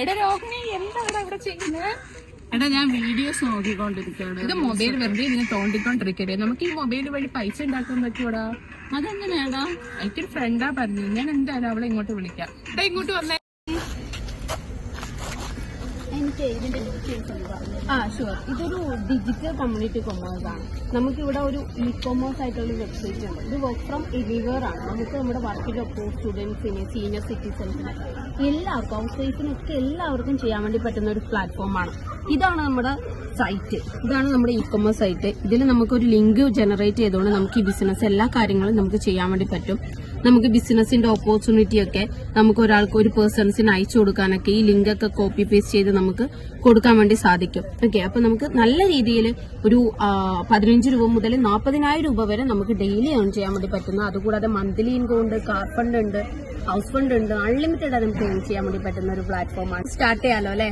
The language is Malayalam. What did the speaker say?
എടാ രോഹിണി എന്താണ് ഇവിടെ ചെയ്യുന്നത്? എടാ ഞാൻ വീഡിയോസ് നോക്കിക്കൊണ്ടിരിക്കുകയാണ്. ഇത് മൊബൈൽ വെറുതെ ഇങ്ങനെ തോണ്ടിക്കൊണ്ടിരിക്കരുത്. നമുക്ക് ഈ മൊബൈൽ വഴി പൈസ ഉണ്ടാക്കാൻ പറ്റൂടാ. അതെങ്ങനെയാടാ? എനിക്കൊരു ഫ്രണ്ടാ പറഞ്ഞു. ഞാൻ എന്തായാലും അവളെ ഇങ്ങോട്ട് വിളിക്കാം. എടാ ഇങ്ങോട്ട് വന്നേ. എനിക്ക് ഇതിന്റെ ഷുവർ. ഇതൊരു ഡിജിറ്റൽ കമ്മ്യൂണിറ്റി കൊമേഴ്സ് ആണ്. നമുക്കിവിടെ ഒരു ഇ കൊമേഴ്സ് ആയിട്ടുള്ള വെബ്സൈറ്റ് ഉണ്ട്. ഇത് വർക്ക് ഫ്രം എനിവെയർ ആണ്. നമുക്ക് നമ്മുടെ വർക്കിലൊക്കെ സ്റ്റുഡൻസിന്, സീനിയർ സിറ്റിസൺസിന്, എല്ലാവർക്കും ഹൗസ് വൈഫിനൊക്കെ എല്ലാവർക്കും ചെയ്യാൻ വേണ്ടി പറ്റുന്ന ഒരു പ്ലാറ്റ്ഫോമാണ്. ഇതാണ് നമ്മുടെ സൈറ്റ്. ഇതാണ് നമ്മുടെ ഇ കൊമേഴ്സ് സൈറ്റ്. ഇതിൽ നമുക്കൊരു ലിങ്ക് ജനറേറ്റ് ചെയ്തുകൊണ്ട് നമുക്ക് ഈ ബിസിനസ് എല്ലാ കാര്യങ്ങളും നമുക്ക് ചെയ്യാൻ വേണ്ടി പറ്റും. നമുക്ക് ബിസിനസിന്റെ ഓപ്പർച്യൂണിറ്റി ഒക്കെ നമുക്ക് ഒരാൾക്ക് ഒരു പേഴ്സൺസിന് അയച്ചു കൊടുക്കാനൊക്കെ ഈ ലിങ്ക് ഒക്കെ കോപ്പി പേസ്റ്റ് ചെയ്ത് നമുക്ക് കൊടുക്കാൻ വേണ്ടി സാധിക്കും. ഓക്കെ, അപ്പൊ നമുക്ക് നല്ല രീതിയിൽ ഒരു 15 രൂപ മുതൽ 40,000 രൂപ വരെ നമുക്ക് ഡെയിലി ഏൺ ചെയ്യാൻ വേണ്ടി പറ്റുന്നു. അതുകൂടാതെ മന്ത്ലി ഇൻകം ഉണ്ട്, കാർ ഫണ്ട് ഉണ്ട്, ഹൗസ് ഫണ്ട് ഉണ്ട്, അൺലിമിറ്റഡ് നമുക്ക് ഏൺ ചെയ്യാൻ വേണ്ടി പറ്റുന്ന ഒരു പ്ലാറ്റ്ഫോമാണ്. സ്റ്റാർട്ട് ചെയ്യാലോ അല്ലെ?